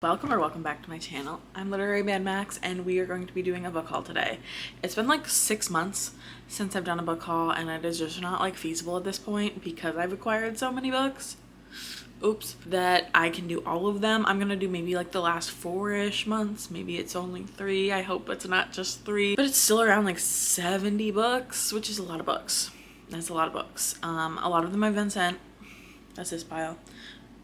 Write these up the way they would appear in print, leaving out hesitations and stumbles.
Welcome back to my channel. I'm Literary Mad Max and we are going to be doing a book haul today. It's been like 6 months since I've done a book haul and it is just not like feasible at this point because I've acquired so many books. Oops, that I can do all of them. I'm gonna do maybe like the last 4-ish months. Maybe it's only 3. I hope it's not just 3, but it's still around like 70 books, which is a lot of books. That's a lot of books. A lot of them I've been sent. That's this pile.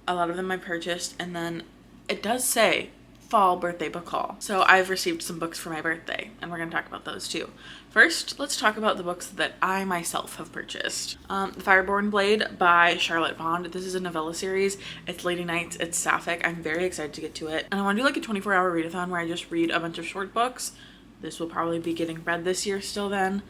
A lot of them I purchased, and then it does say fall birthday book haul. So I've received some books for my birthday and we're gonna talk about those too. First, let's talk about the books that I myself have purchased. The Fireborn Blade by Charlotte Bond. This is a novella series. It's Lady Nights, it's sapphic. I'm very excited to get to it. And I wanna do like a 24-hour readathon where I just read a bunch of short books. This will probably be getting read this year still then.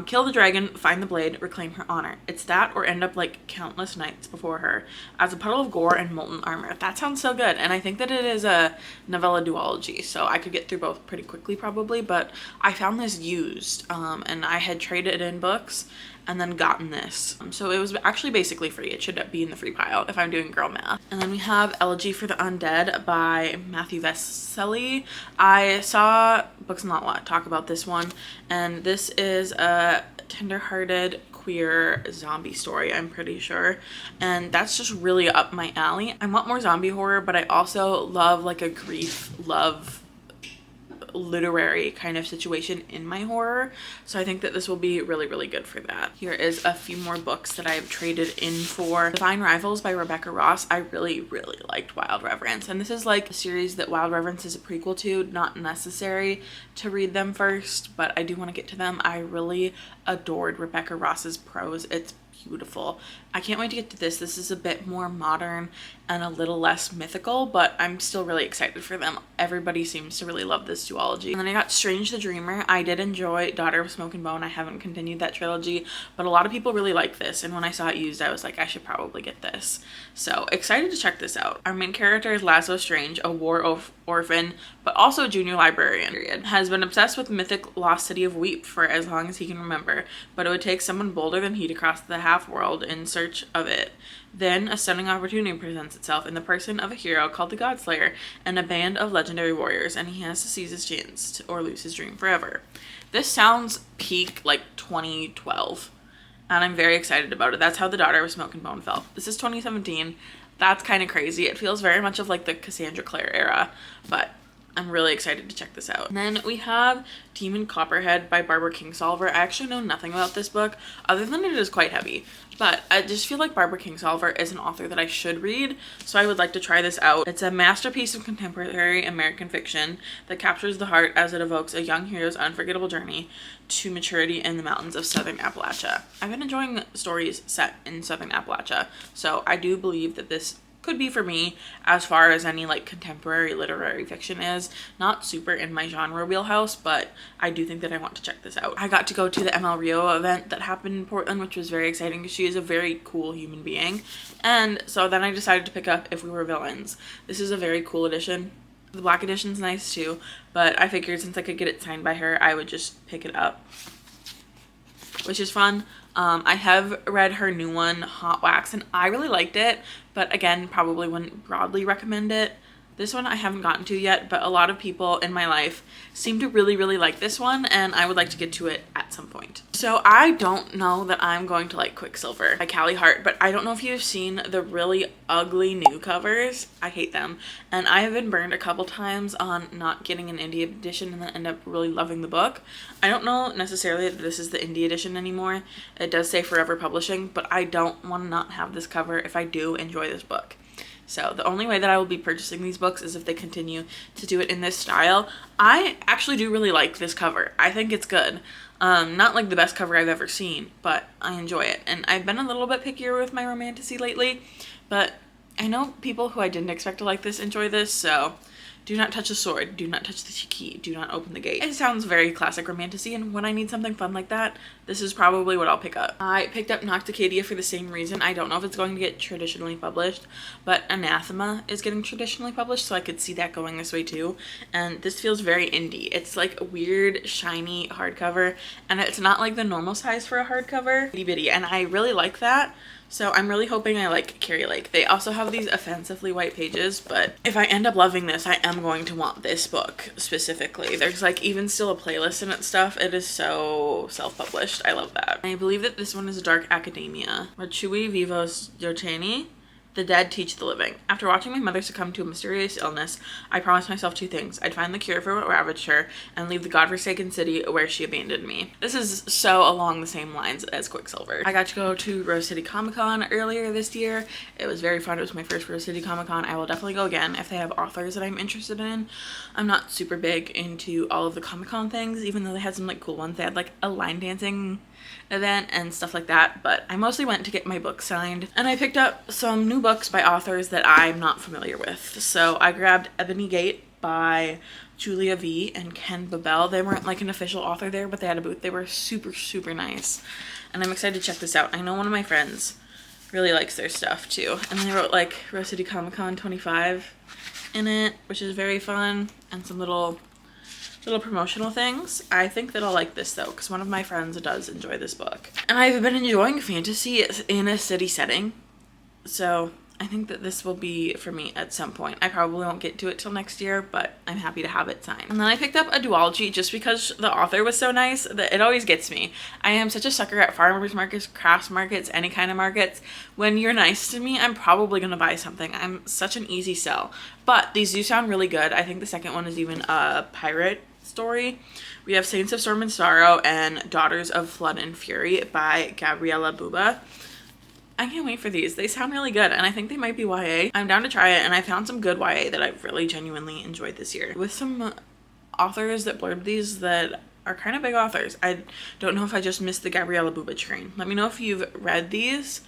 Kill the dragon, find the blade, reclaim her honor. It's that or end up like countless knights before her as a puddle of gore and molten armor. That sounds so good. And I think that it is a novella duology, so I could get through both pretty quickly probably, but I found this used and I had traded in books and then gotten this. So it was actually basically free. It should be in the free pile if I'm doing girl math. And then we have Elegy for the Undead by Matthew Vesely. I saw Books and Lot talk about this one, and this is a tender-hearted queer zombie story, I'm pretty sure, and that's just really up my alley. I want more zombie horror, but I also love like a grief love literary kind of situation in my horror, so I think that this will be really good for that. Here is a few more books that I have traded in for. Divine Rivals by Rebecca Ross. I really liked Wild Reverence, and this is like a series that Wild Reverence is a prequel to. Not necessary to read them first, but I do want to get to them. I really adored Rebecca Ross's prose. It's beautiful. I can't wait to get to this. This is a bit more modern and a little less mythical, but I'm still really excited for them. Everybody seems to really love this duology. And then I got Strange the Dreamer. I did enjoy Daughter of Smoke and Bone. I haven't continued that trilogy, but a lot of people really like this, and when I saw it used, I was like, I should probably get this. So excited to check this out. Our main character is Laszlo Strange, a war orphan, but also a junior librarian. Has been obsessed with mythic lost city of Weep for as long as he can remember, but it would take someone bolder than he to cross the half-world in search of it. Then a stunning opportunity presents itself in the person of a hero called the Godslayer and a band of legendary warriors, and he has to seize his chance or lose his dream forever. This sounds peak like 2012, and I'm very excited about it. That's how The Daughter of Smoke and Bone felt. This is 2017. That's kind of crazy. It feels very much of like the Cassandra Clare era, but I'm really excited to check this out. And then we have Demon Copperhead by Barbara Kingsolver. I actually know nothing about this book other than it is quite heavy, but I just feel like Barbara Kingsolver is an author that I should read, so I would like to try this out. It's a masterpiece of contemporary American fiction that captures the heart as it evokes a young hero's unforgettable journey to maturity in the mountains of Southern Appalachia. I've been enjoying stories set in Southern Appalachia, so I do believe that this could be for me as far as any like contemporary literary fiction is. Not super in my genre wheelhouse, but I do think that I want to check this out. I got to go to the ML Rio event that happened in Portland, which was very exciting because she is a very cool human being. And so then I decided to pick up If We Were Villains. This is a very cool edition. The black edition's nice too, but I figured since I could get it signed by her, I would just pick it up, which is fun. I have read her new one, Hot Wax, and I really liked it, but again, probably wouldn't broadly recommend it. This one I haven't gotten to yet, but a lot of people in my life seem to really like this one, and I would like to get to it at some point. So I don't know that I'm going to like Quicksilver by Callie Hart, but I don't know if you've seen the really ugly new covers. I hate them, and I have been burned a couple times on not getting an indie edition and then end up really loving the book. I don't know necessarily that this is the indie edition anymore. It does say Forever Publishing, but I don't want to not have this cover if I do enjoy this book. So the only way that I will be purchasing these books is if they continue to do it in this style. I actually do really like this cover. I think it's good. Not like the best cover I've ever seen, but I enjoy it. And I've been a little bit pickier with my Romantasy lately, but I know people who I didn't expect to like this enjoy this, so do not touch the sword, do not touch the key, do not open the gate. It sounds very classic Romantasy, and when I need something fun like that, this is probably what I'll pick up. I picked up Nocticadia for the same reason. I don't know if it's going to get traditionally published, but Anathema is getting traditionally published, so I could see that going this way too. And this feels very indie. It's like a weird, shiny hardcover, and it's not like the normal size for a hardcover. Itty bitty, and I really like that. So I'm really hoping I like Carrie Lake. They also have these offensively white pages, but if I end up loving this, I am going to want this book specifically. There's like even still a playlist in it stuff. It is so self-published. I love that. I believe that this one is Dark Academia. Rachui Vivos Giorgiani. The dead teach the living. After watching my mother succumb to a mysterious illness, I promised myself two things. I'd find the cure for what ravaged her and leave the godforsaken city where she abandoned me. This is so along the same lines as Quicksilver. I got to go to Rose City Comic Con earlier this year. It was very fun. It was my first Rose City Comic Con. I will definitely go again if they have authors that I'm interested in. I'm not super big into all of the Comic Con things, even though they had some like cool ones. They had like a line dancing event and stuff like that, but I mostly went to get my book signed, and I picked up some new books by authors that I'm not familiar with. So I grabbed Ebony Gate by Julia V and Ken Babel. They weren't like an official author there, but they had a booth. They were super nice, and I'm excited to check this out. I know one of my friends really likes their stuff too, and they wrote like Rose City Comic Con 25 in it, which is very fun, and some little promotional things. I think that I'll like this though, because one of my friends does enjoy this book. And I've been enjoying fantasy in a city setting, so I think that this will be for me at some point. I probably won't get to it till next year, but I'm happy to have it signed. And then I picked up a duology just because the author was so nice that it always gets me. I am such a sucker at farmers markets, crafts markets, any kind of markets. When you're nice to me, I'm probably gonna buy something. I'm such an easy sell. But these do sound really good. I think the second one is even a pirate story. We have Saints of Storm and Sorrow and Daughters of Flood and Fury by Gabriella Buba. I can't wait for these. They sound really good, and I think they might be YA. I'm down to try it, and I found some good YA that I've really genuinely enjoyed this year, with some authors that blurb these that are kind of big authors. I don't know if I just missed the Gabriella Buba train. Let me know if you've read these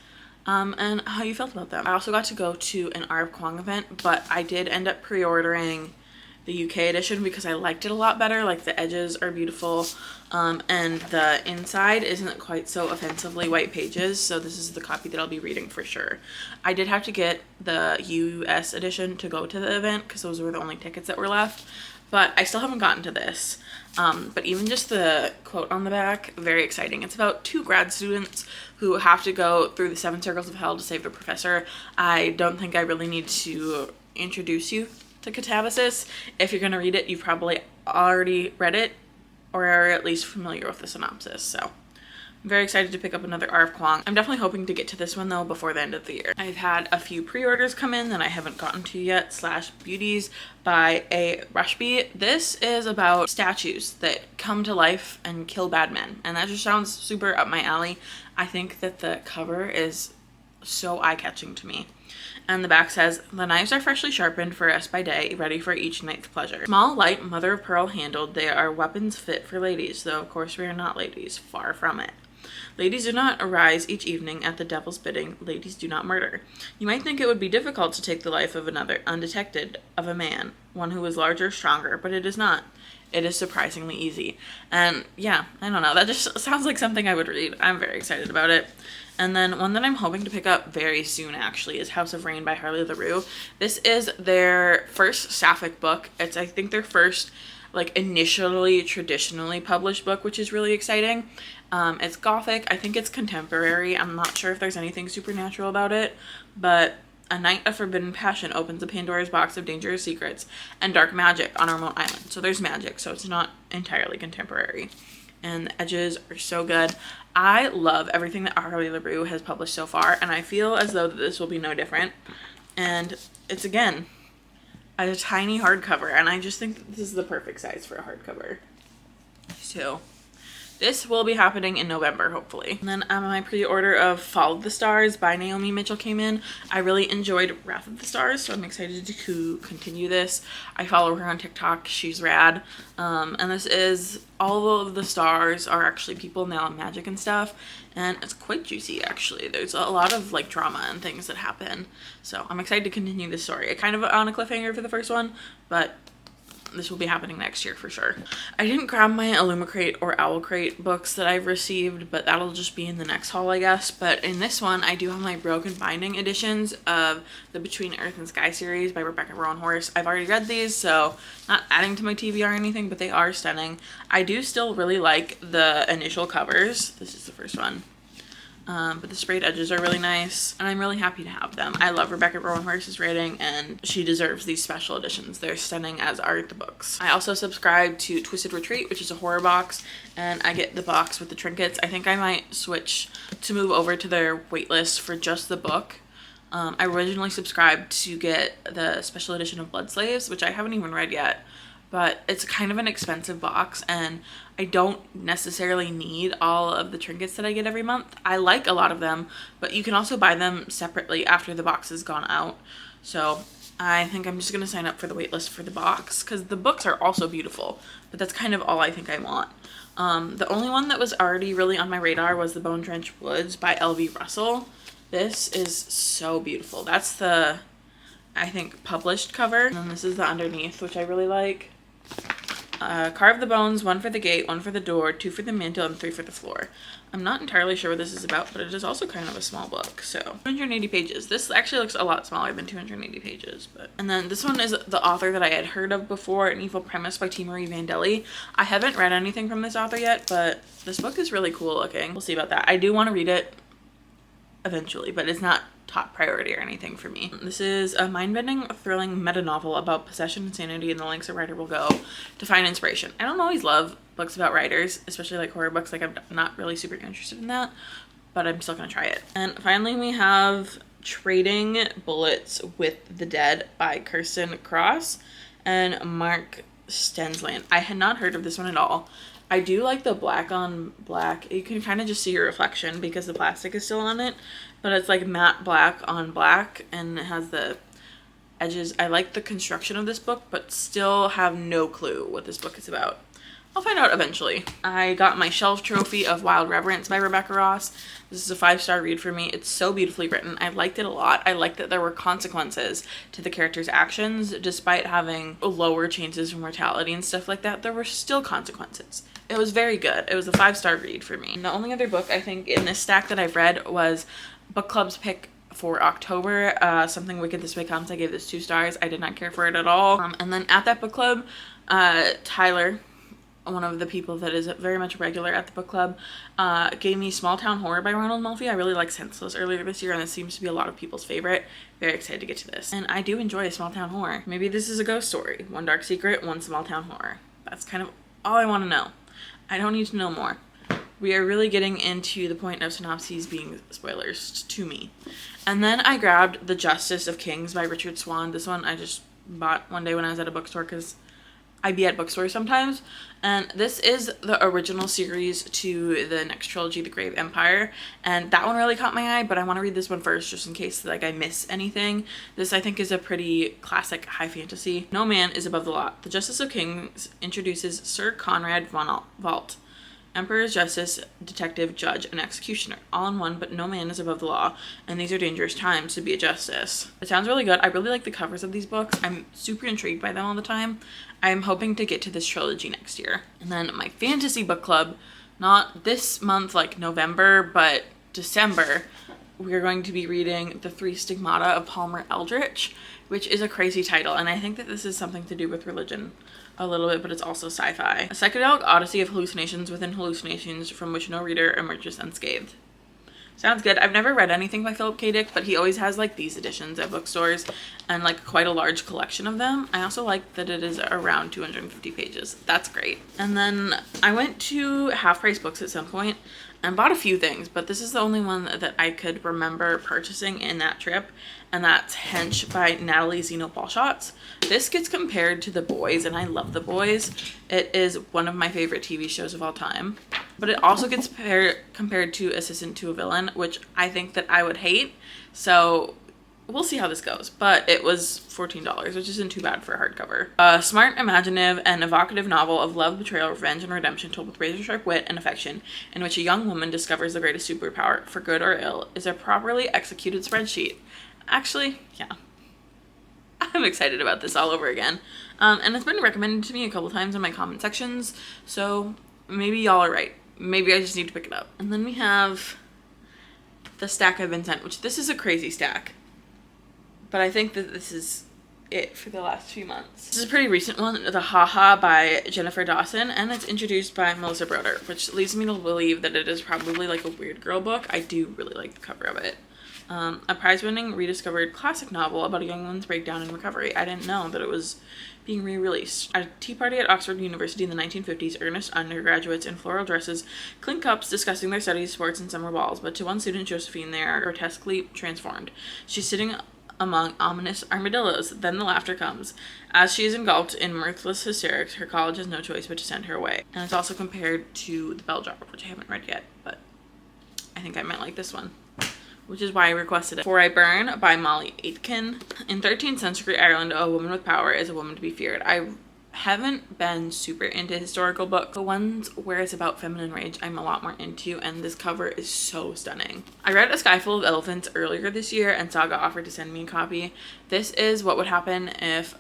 and how you felt about them. I also got to go to an R.F. Kuang event, but I did end up pre-ordering the UK edition because I liked it a lot better. Like the edges are beautiful, and the inside isn't quite so offensively white pages, so this is the copy that I'll be reading for sure. I did have to get the US edition to go to the event because those were the only tickets that were left, but I still haven't gotten to this. But even just the quote on the back, very exciting. It's about two grad students who have to go through the 7 circles of hell to save their professor. I don't think I really need to introduce you to Catabasis. If you're going to read it, you've probably already read it or are at least familiar with the synopsis. So I'm very excited to pick up another R.F. Kuang. I'm definitely hoping to get to this one though before the end of the year. I've had a few pre-orders come in that I haven't gotten to yet, Beauties by A. Rushby. This is about statues that come to life and kill bad men, and that just sounds super up my alley. I think that the cover is so eye-catching to me. And the back says, the knives are freshly sharpened for us by day, ready for each night's pleasure. Small, light, mother of pearl handled, they are weapons fit for ladies, though of course we are not ladies, far from it. Ladies do not arise each evening at the devil's bidding. Ladies do not murder. You might think it would be difficult to take the life of another, undetected, of a man, one who is larger, stronger, but it is not. It is surprisingly easy. And yeah, I don't know, that just sounds like something I would read. I'm very excited about it. And then one that I'm hoping to pick up very soon actually is House of Rain by Harley LaRue. This is their first sapphic book. It's I think their first like initially traditionally published book, which is really exciting. It's gothic. I think it's contemporary. I'm not sure if there's anything supernatural about it, but a night of forbidden passion opens a Pandora's box of dangerous secrets and dark magic on a remote island. So there's magic, so it's not entirely contemporary. And the edges are so good. I love everything that Harley LaRue has published so far, and I feel as though this will be no different. And it's, again, a tiny hardcover, and I just think that this is the perfect size for a hardcover. So this will be happening in November, hopefully. And then my pre-order of Fall of the Stars by Naomi Mitchell came in. I really enjoyed Wrath of the Stars, so I'm excited to continue this. I follow her on TikTok. She's rad. And this is, all of the stars are actually people now in magic and stuff. And it's quite juicy, actually. There's a lot of, like, drama and things that happen. So I'm excited to continue this story. I kind of on a cliffhanger for the first one, but this will be happening next year for sure. I didn't grab my Illumicrate or Owlcrate books that I've received, but that'll just be in the next haul, I guess. But in this one, I do have my Broken Binding editions of the Between Earth and Sky series by Rebecca Roanhorse. I've already read these, so not adding to my TBR or anything, but they are stunning. I do still really like the initial covers. This is the first one. But the sprayed edges are really nice, and I'm really happy to have them. I love Rebecca Romantassy's writing, and she deserves these special editions. They're stunning, as are the books. I also subscribe to Twisted Retreat, which is a horror box, and I get the box with the trinkets. I think I might switch to move over to their waitlist for just the book. I originally subscribed to get the special edition of Blood Slaves, which I haven't even read yet, but it's kind of an expensive box, and I don't necessarily need all of the trinkets that I get every month. I like a lot of them, but you can also buy them separately after the box has gone out. So I think I'm just going to sign up for the waitlist for the box, because the books are also beautiful, but that's kind of all I think I want. The only one that was already really on my radar was The Bone Drenched Woods by L.V. Russell. This is so beautiful. That's the, I think, published cover. And then this is the underneath, which I really like. Carve the bones, 1 for the gate, 1 for the door, 2 for the mantle, and 3 for the floor. I'm not entirely sure what this is about, but it is also kind of a small book. So 280 pages. This actually looks a lot smaller than 280 pages. And then this one is the author that I had heard of before, An Evil Premise by T. Marie Vandelli. I haven't read anything from this author yet, but this book is really cool looking. We'll see about that. I do want to read it eventually, but it's not top priority or anything for me. This is a mind-bending, thrilling meta-novel about possession, insanity, and the lengths a writer will go to find inspiration. I don't always love books about writers, especially like horror books. Like, I'm not really super interested in that, but I'm still gonna try it. And finally, we have Trading Bullets with the Dead by Kirsten Cross and Mark Stensland. I had not heard of this one at all. I do like the black on black. You can kind of just see your reflection because the plastic is still on it, but it's like matte black on black, and it has the edges. I like the construction of this book, but still have no clue what this book is about. I'll find out eventually. I got my shelf trophy of Wild Reverence by Rebecca Ross. This is a 5-star read for me. It's so beautifully written. I liked it a lot. I liked that there were consequences to the characters' actions. Despite having lower chances for mortality and stuff like that, there were still consequences. It was very good. It was a 5-star read for me. And the only other book I think in this stack that I've read was Book Club's pick for October, Something Wicked This Way Comes. I gave this 2 stars. I did not care for it at all. And then at that book club, Tyler, one of the people that is very much regular at the book club, gave me Small Town Horror by Ronald Mulvey. I really liked Senseless earlier this year, and this seems to be a lot of people's favorite. Very excited to get to this. And I do enjoy a small town horror. Maybe this is a ghost story. 1 dark secret, 1 small town horror. That's kind of all I want to know. I don't need to know more. We are really getting into the point of synopses being spoilers to me. And then I grabbed The Justice of Kings by Richard Swan. This one I just bought one day when I was at a bookstore because I be at bookstores sometimes. And this is the original series to the next trilogy, The Grave Empire. And that one really caught my eye, but I want to read this one first just in case like I miss anything. This I think is a pretty classic high fantasy. No man is above the law. The Justice of Kings introduces Sir Conrad von Vault, Emperor's Justice, Detective, Judge, and Executioner, all in one, but no man is above the law, and these are dangerous times to be a justice. It sounds really good. I really like the covers of these books. I'm super intrigued by them all the time. I'm hoping to get to this trilogy next year. And then my fantasy book club, not this month like November, but December, we're going to be reading The Three Stigmata of Palmer Eldritch, which is a crazy title, and I think that this is something to do with religion a little bit, but it's also sci-fi. A psychedelic odyssey of hallucinations within hallucinations from which no reader emerges unscathed. Sounds good. I've never read anything by Philip K. Dick, but he always has like these editions at bookstores and like quite a large collection of them. I also like that it is around 250 pages. That's great. And then I went to Half Price Books at some point and bought a few things, but this is the only one that I could remember purchasing in that trip, and that's Hench by Natalie Zeno-Balshots. This gets compared to The Boys, and I love The Boys. It is one of my favorite TV shows of all time, but it also gets compared to Assistant to a Villain, which I think that I would hate, so we'll see how this goes. But it was $14, which isn't too bad for a hardcover. A smart, imaginative, and evocative novel of love, betrayal, revenge, and redemption told with razor-sharp wit and affection, in which a young woman discovers the greatest superpower, for good or ill, is a properly executed spreadsheet. Actually, yeah. I'm excited about this all over again. And it's been recommended to me a couple times in my comment sections, so maybe y'all are right. Maybe I just need to pick it up. And then we have the stack I've been sent, which this is a crazy stack. But I think that this is it for the last few months. This is a pretty recent one, The Haha by Jennifer Dawson, and it's introduced by Melissa Broder, which leads me to believe that it is probably like a weird girl book. I do really like the cover of it. A prize-winning rediscovered classic novel about a young woman's breakdown and recovery. I didn't know that it was being re-released. At a tea party at Oxford University in the 1950s, earnest undergraduates in floral dresses clink cups discussing their studies, sports, and summer balls, but to one student, Josephine, they are grotesquely transformed. She's sitting among ominous armadillos. Then the laughter comes. As she is engulfed in mirthless hysterics, her college has no choice but to send her away. And it's also compared to The Bell Jar, which I haven't read yet, but I think I might like this one, which is why I requested it. Before I Burn by Molly Aitken. In 13th century Ireland, a woman with power is a woman to be feared. I haven't been super into historical books. The ones where it's about feminine rage, I'm a lot more into, and this cover is so stunning. I read A Sky Full of Elephants earlier this year, and Saga offered to send me a copy. This is what would happen if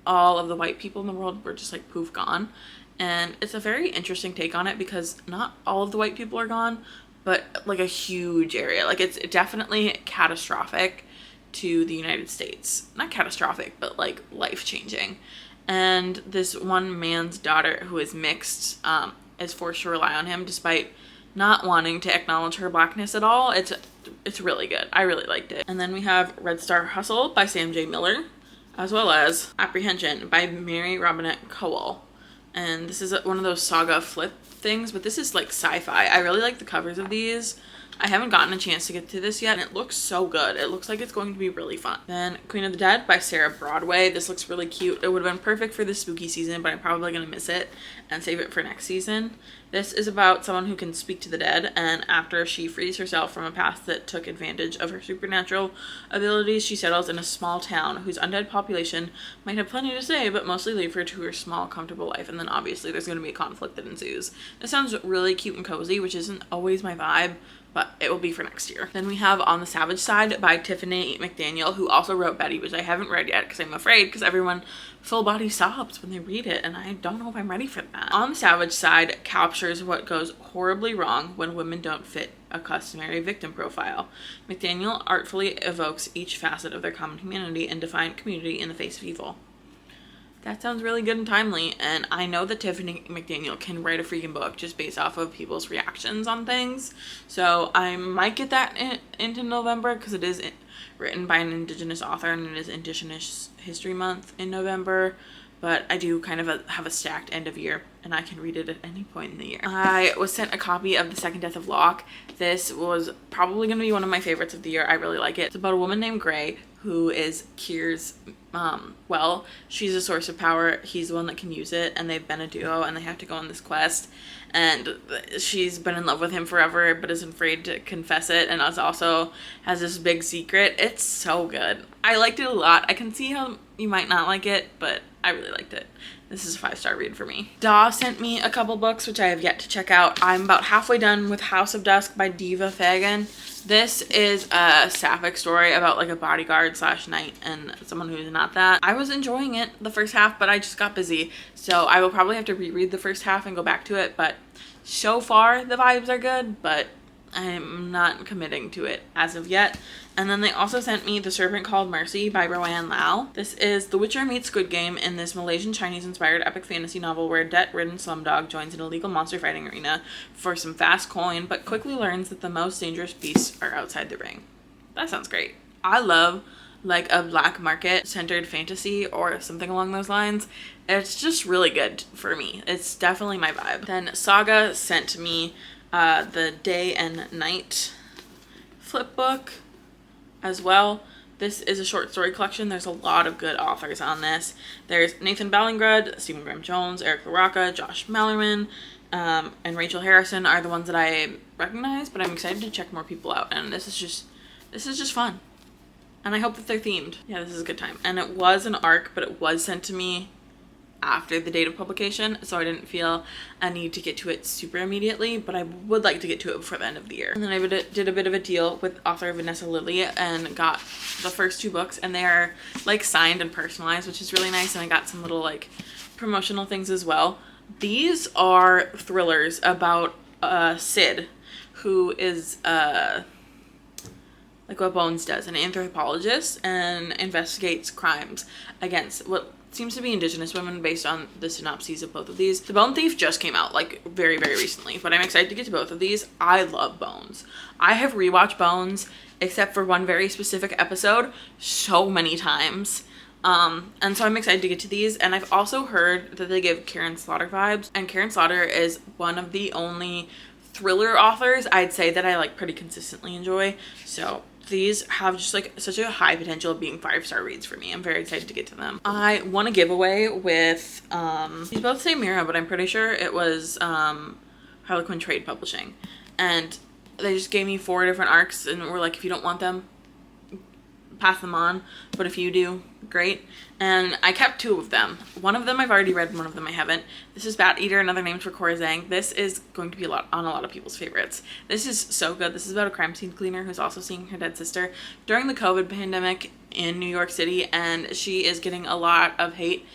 all of the white people in the world were just like poof gone. And it's a very interesting take on it because not all of the white people are gone, but like a huge area. Like it's definitely catastrophic to the United States. Not catastrophic, but like life-changing. And this one man's daughter, who is mixed, is forced to rely on him despite not wanting to acknowledge her blackness at all. It's really good. I really liked it. And then we have Red Star Hustle by Sam J. Miller, as well as Apprehension by Mary Robinette Kowal. And this is one of those saga flip things, but this is like sci-fi. I really like the covers of these. I haven't gotten a chance to get to this yet, and it looks so good. It looks like it's going to be really fun. Then Queen of the Dead by Sarah Broadway. This looks really cute. It would have been perfect for the spooky season, but I'm probably going to miss it and save it for next season. This is about someone who can speak to the dead, and after she frees herself from a past that took advantage of her supernatural abilities, she settles in a small town whose undead population might have plenty to say, but mostly leave her to her small, comfortable life. And then obviously there's going to be a conflict that ensues. This sounds really cute and cozy, which isn't always my vibe, but it will be for next year. Then we have On the Savage Side by Tiffany McDaniel, who also wrote Betty, which I haven't read yet because I'm afraid, because everyone full body sobs when they read it, and I don't know if I'm ready for that. On the Savage Side captures what goes horribly wrong when women don't fit a customary victim profile. McDaniel artfully evokes each facet of their common humanity and defiant community in the face of evil. That sounds really good and timely, and I know that Tiffany McDaniel can write a freaking book just based off of people's reactions on things, so I might get that into November because it is written by an Indigenous author and it is Indigenous History Month in November, but I do kind of have a stacked end of year and I can read it at any point in the year. I was sent a copy of The Second Death of Locke. This was probably going to be one of my favorites of the year. I really like it. It's about a woman named Gray who is Kier's well, she's a source of power, he's the one that can use it, and they've been a duo and they have to go on this quest, and she's been in love with him forever but is afraid to confess it, and also has this big secret. It's so good. I liked it a lot. I can see how you might not like it, but I really liked it. This is a 5-star read for me. Daw sent me a couple books which I have yet to check out. I'm about halfway done with House of Dusk by Diva Fagan. This is a sapphic story about like a bodyguard / knight and someone who's not that. I was enjoying it the first half, but I just got busy, so I will probably have to reread the first half and go back to it, but so far the vibes are good, but I'm not committing to it as of yet. And then they also sent me The Servant Called Mercy by Roanne Lau. This is The Witcher meets Squid Game in this Malaysian Chinese-inspired epic fantasy novel where a debt-ridden slumdog joins an illegal monster fighting arena for some fast coin, but quickly learns that the most dangerous beasts are outside the ring. That sounds great. I love like a black market centered fantasy or something along those lines. It's just really good for me. It's definitely my vibe. Then Saga sent me the Day and Night flip book as well. This is a short story collection. There's a lot of good authors on this. There's Nathan Ballingrud, Stephen Graham Jones, Eric LaRocca, Josh Mallerman, and Rachel Harrison are the ones that I recognize, but I'm excited to check more people out, and this is just fun. And I hope that they're themed. Yeah, this is a good time. And it was an ARC, but it was sent to me after the date of publication, so I didn't feel a need to get to it super immediately, but I would like to get to it before the end of the year. And then I did a bit of a deal with author Vanessa Lilly and got the first 2 books, and they are like signed and personalized, which is really nice, and I got some little like promotional things as well. These are thrillers about Sid, who is like like what Bones does, an anthropologist, and investigates crimes against what seems to be indigenous women based on the synopses of both of these. The Bone Thief just came out like very recently, but I'm excited to get to both of these. I love Bones. I have rewatched Bones except for one very specific episode so many times. And so I'm excited to get to these. And I've also heard that they give Karen Slaughter vibes, and Karen Slaughter is one of the only thriller authors I'd say that I like pretty consistently enjoy. So these have just like such a high potential of being 5-star reads for me. I'm very excited to get to them. I won a giveaway with these both say Mira, but I'm pretty sure it was Harlequin Trade Publishing, and they just gave me 4 different arcs and were like, if you don't want them, pass them on, but if you do, great. And I kept 2 of them. One of them I've already read, one of them I haven't. This is Bat Eater, another name for Cora Zhang. This is going to be on a lot of people's favorites. This is so good. This is about a crime scene cleaner who's also seeing her dead sister during the COVID pandemic in New York City, and she is getting a lot of hate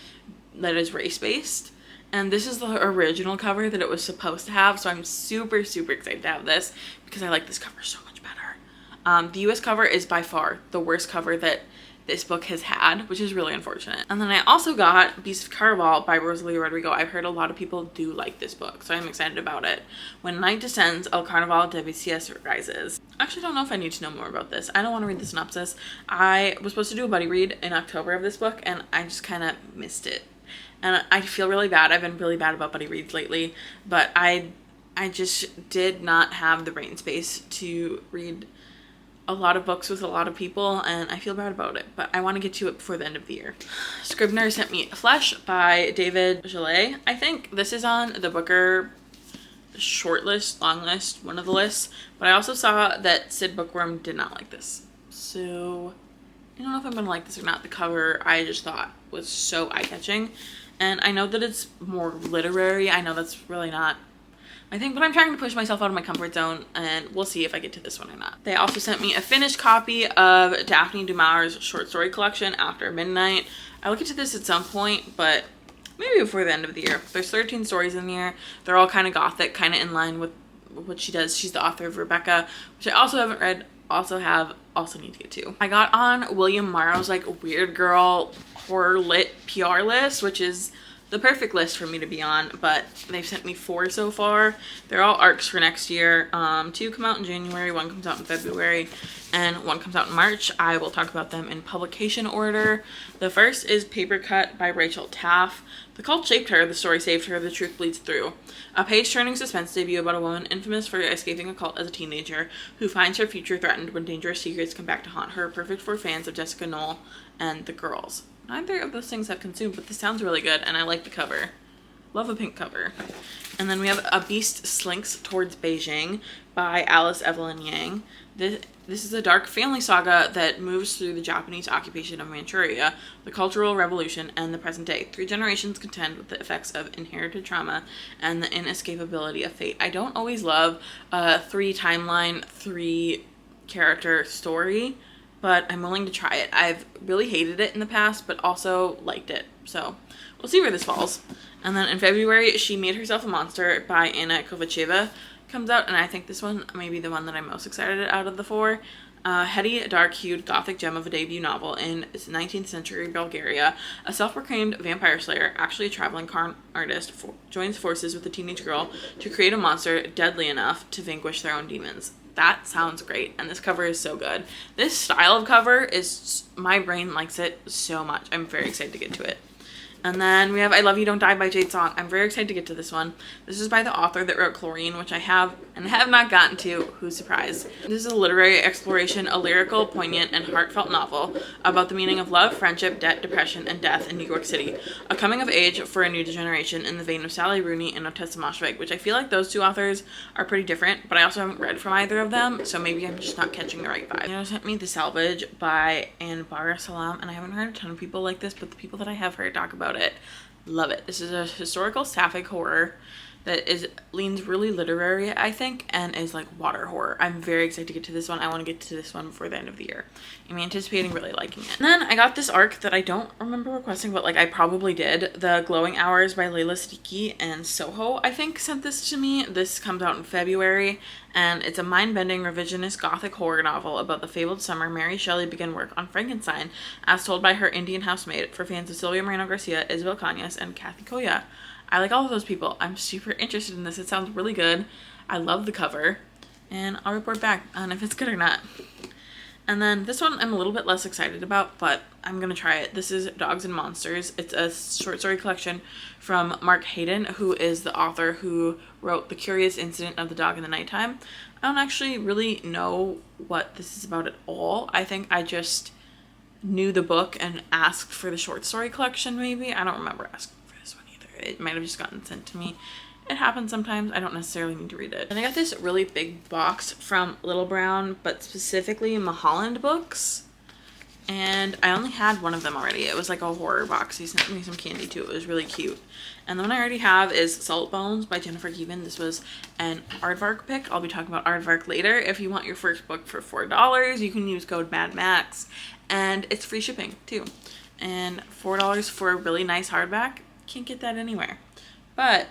that is race-based. And this is the original cover that it was supposed to have, so I'm super excited to have this because I like this cover so much better. The US cover is by far the worst cover that this book has had, which is really unfortunate. And then I also got Beast of Caraval by Rosalie Rodrigo. I've heard a lot of people do like this book, so I'm excited about it. When night descends, El Carnaval de Vicious rises. I actually don't know if I need to know more about this. I don't want to read the synopsis. I was supposed to do a buddy read in October of this book, and I just kind of missed it. And I feel really bad. I've been really bad about buddy reads lately, but I just did not have the brain space to read a lot of books with a lot of people, and I feel bad about it, but I want to get to it before the end of the year. Scribner sent me Flesh by David Gillet. I think this is on the Booker shortlist, long list, one of the lists, but I also saw that Sid Bookworm did not like this. So I don't know if I'm gonna like this or not. The cover I just thought was so eye-catching, and I know that it's more literary. I know that's really not my thing, but I'm trying to push myself out of my comfort zone, and we'll see if I get to this one or not. They also sent me a finished copy of Daphne du Maurier's short story collection, After Midnight. I'll get to this at some point, but maybe before the end of the year. There's 13 stories in here. They're all kind of gothic, kind of in line with what she does. She's the author of Rebecca, which I also haven't read, also need to get to. I got on William Morrow's like weird girl horror lit PR list, which is the perfect list for me to be on, but they've sent me 4 so far. They're all arcs for next year. 2 come out in January, 1 comes out in February, and 1 comes out in March. I will talk about them in publication order. The first is Paper Cut by Rachel Taff. The cult shaped her, the story saved her, the truth bleeds through. A page-turning suspense debut about a woman infamous for escaping a cult as a teenager who finds her future threatened when dangerous secrets come back to haunt her. Perfect for fans of Jessica Knoll and The Girls. Neither of those things I've consumed, but this sounds really good, and I like the cover. Love a pink cover. And then we have A Beast Slinks Towards Beijing by Alice Evelyn Yang. This is a dark family saga that moves through the Japanese occupation of Manchuria, the Cultural Revolution, and the present day. 3 generations contend with the effects of inherited trauma and the inescapability of fate. I don't always love a 3-timeline, 3-character story, but I'm willing to try it. I've really hated it in the past, but also liked it. So we'll see where this falls. And then in February, She Made Herself a Monster by Anna Kovacheva comes out, and I think this one may be the one that I'm most excited out of the 4. Heady, dark-hued gothic gem of a debut novel in 19th century Bulgaria. A self-proclaimed vampire slayer, actually a traveling con artist, joins forces with a teenage girl to create a monster deadly enough to vanquish their own demons. That sounds great, and this cover is so good. This style of cover is, my brain likes it so much. I'm very excited to get to it. And then we have I Love You Don't Die by Jade Song. I'm very excited to get to this one. This is by the author that wrote Chlorine, which I have and have not gotten to. Who's surprised? This is a literary exploration, a lyrical, poignant, and heartfelt novel about the meaning of love, friendship, debt, depression, and death in New York City. A coming of age for a new generation in the vein of Sally Rooney and Otessa Moshfegh, which I feel like those 2 authors are pretty different, but I also haven't read from either of them, so maybe I'm just not catching the right vibe. They sent me The Salvage by Anbar Salam, and I haven't heard a ton of people like this, but the people that I have heard talk about it love it. This is a historical sapphic horror that leans really literary, I think, and is like water horror. I'm very excited to get to this one. I want to get to this one before the end of the year. I'm anticipating really liking it. And then I got this ARC that I don't remember requesting, but like I probably did. The Glowing Hours by Layla Siddiqui and Soho, I think, sent this to me. This comes out in February, and it's a mind-bending revisionist gothic horror novel about the fabled summer Mary Shelley began work on Frankenstein, as told by her Indian housemate, for fans of Silvia Moreno-Garcia, Isabel Cañas, and Kathy Koya. I like all of those people. I'm super interested in this. It sounds really good. I love the cover, and I'll report back on if it's good or not. And then this one I'm a little bit less excited about, but I'm going to try it. This is Dogs and Monsters. It's a short story collection from Mark Hayden, who is the author who wrote The Curious Incident of the Dog in the Nighttime. I don't actually really know what this is about at all. I think I just knew the book and asked for the short story collection, maybe. I don't remember asking for this one either. It might have just gotten sent to me. It happens sometimes. I don't necessarily need to read it. And I got this really big box from Little Brown, but specifically Mulholland Books. And I only had one of them already. It was like a horror box. He sent me some candy too. It was really cute. And the one I already have is Salt Bones by Jennifer Given. This was an Aardvark pick. I'll be talking about Aardvark later. If you want your first book for $4, you can use code MADMAX. And it's free shipping too. And $4 for a really nice hardback. Can't get that anywhere. But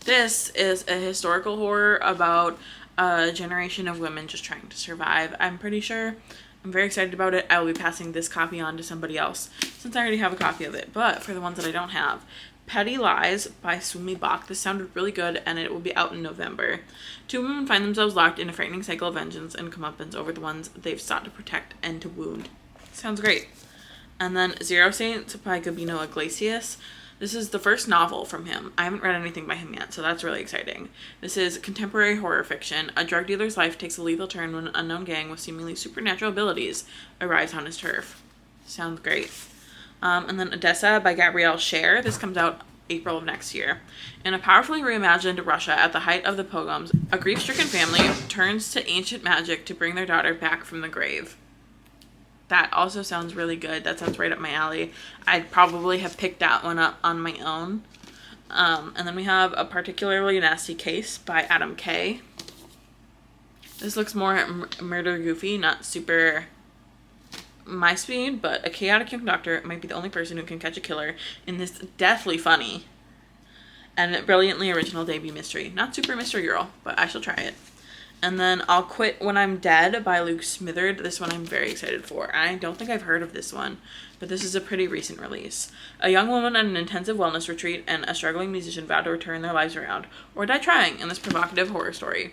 this is a historical horror about a generation of women just trying to survive. I'm pretty sure. I'm very excited about it. I will be passing this copy on to somebody else since I already have a copy of it. But for the ones that I don't have, Petty Lies by Sumi Bach. This sounded really good, and it will be out in November. Two women find themselves locked in a frightening cycle of vengeance and comeuppance over the ones they've sought to protect and to wound. Sounds great. And then Zero Saints by Gabino Iglesias. This is the first novel from him. I haven't read anything by him yet, so that's really exciting. This is contemporary horror fiction. A drug dealer's life takes a lethal turn when an unknown gang with seemingly supernatural abilities arrives on his turf. Sounds great. And then Odessa by Gabrielle Scher. This comes out April of next year. In a powerfully reimagined Russia at the height of the pogroms, a grief-stricken family turns to ancient magic to bring their daughter back from the grave. That also sounds really good. That sounds right up my alley. I'd probably have picked that one up on my own. And then we have A Particularly Nasty Case by Adam Kay. This looks more murder goofy, not super my speed, but a chaotic young doctor might be the only person who can catch a killer in this deathly funny and brilliantly original debut mystery. Not super mystery girl, but I shall try it. And then I'll Quit When I'm Dead by Luke Smitherd. This one I'm very excited for. I don't think I've heard of this one, but this is a pretty recent release. A young woman at an intensive wellness retreat and a struggling musician vow to turn their lives around, or die trying, in this provocative horror story.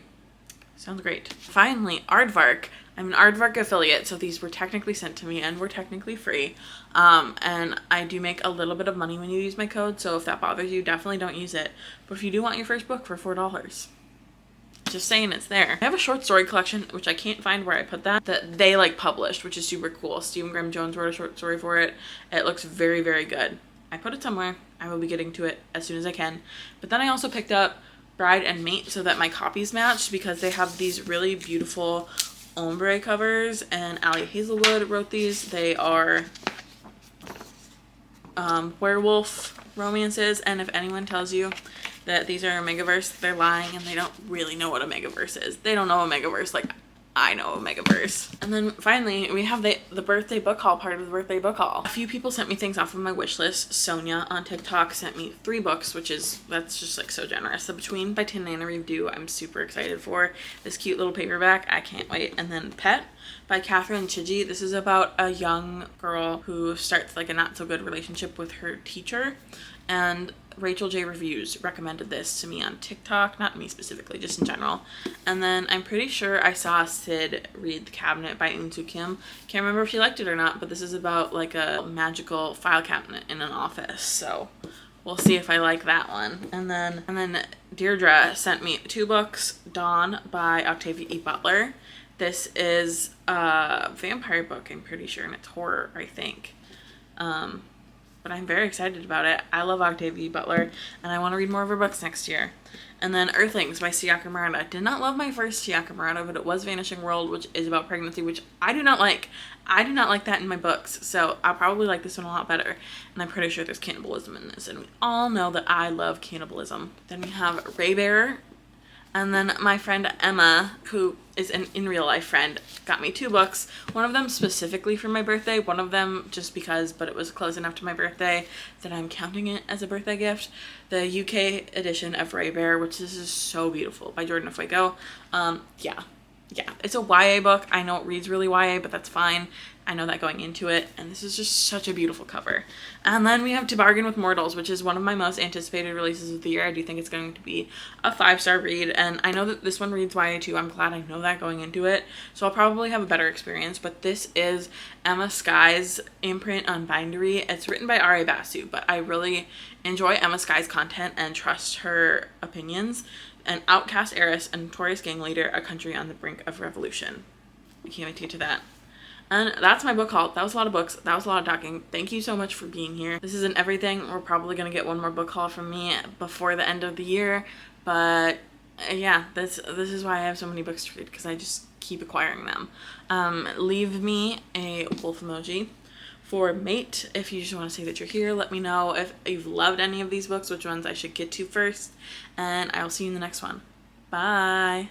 Sounds great. Finally, Aardvark. I'm an Aardvark affiliate, so these were technically sent to me and were technically free. And I do make a little bit of money when you use my code, so if that bothers you, definitely don't use it. But if you do want your first book for $4, just saying, it's there. I have a short story collection, which I can't find where I put that they like published, which is super cool. Stephen Graham Jones wrote a short story for it. It looks very, very good. I put it somewhere. I will be getting to it as soon as I can. But then I also picked up Bride and Mate so that my copies matched, because they have these really beautiful ombre covers, and Ali Hazelwood wrote these. They are werewolf romances, and if anyone tells you that these are a megaverse, they're lying, and they don't really know what a megaverse is. They don't know a megaverse like I know a megaverse. And then finally, we have the birthday book haul part of the birthday book haul. A few people sent me things off of my wish list. Sonia on TikTok sent me 3 books, that's just like so generous. The Between by Tin Nana Review, I'm super excited for. This cute little paperback, I can't wait. And then Pet by Catherine Chigi. This is about a young girl who starts like a not so good relationship with her teacher, and Rachel J Reviews recommended this to me on TikTok, not me specifically, just in general. And then I'm pretty sure I saw Sid read The Cabinet by Eunsu Kim. Can't remember if she liked it or not, but this is about like a magical file cabinet in an office, so we'll see if I like that one. And then Deirdre sent me 2 books. Dawn by Octavia E. Butler. This is a vampire book, I'm pretty sure, and it's horror, I think. but I'm very excited about it. I love Octavia Butler, and I want to read more of her books next year. And then Earthlings by Chiaki Murata. Did not love my first Chiaki Murata, but it was Vanishing World, which is about pregnancy, which I do not like. I do not like that in my books, so I'll probably like this one a lot better. And I'm pretty sure there's cannibalism in this, and we all know that I love cannibalism. Then we have Raybearer. And then my friend Emma, who is an in real life friend, got me 2 books. One of them specifically for my birthday, one of them just because, but it was close enough to my birthday that I'm counting it as a birthday gift. The UK edition of Raybearer, which this is so beautiful, by Jordan Fuego. Yeah, it's a YA book. I know it reads really YA, but that's fine. I know that going into it, and this is just such a beautiful cover. And then we have To Bargain with Mortals, which is one of my most anticipated releases of the year. I do think it's going to be a 5-star read, and I know that this one reads YA too. I'm glad I know that going into it, so I'll probably have a better experience. But this is Emma Sky's imprint on Bindery. It's written by R.A. Basu, but I really enjoy Emma Sky's content and trust her opinions. An outcast heiress, a notorious gang leader, a country on the brink of revolution. I can't wait to get to that. And that's my book haul. That was a lot of books. That was a lot of talking. Thank you so much for being here. This isn't everything. We're probably going to get one more book haul from me before the end of the year. But yeah, this is why I have so many books to read, because I just keep acquiring them. Leave me a wolf emoji for mate. If you just want to say that you're here, let me know if you've loved any of these books, which ones I should get to first. And I will see you in the next one. Bye.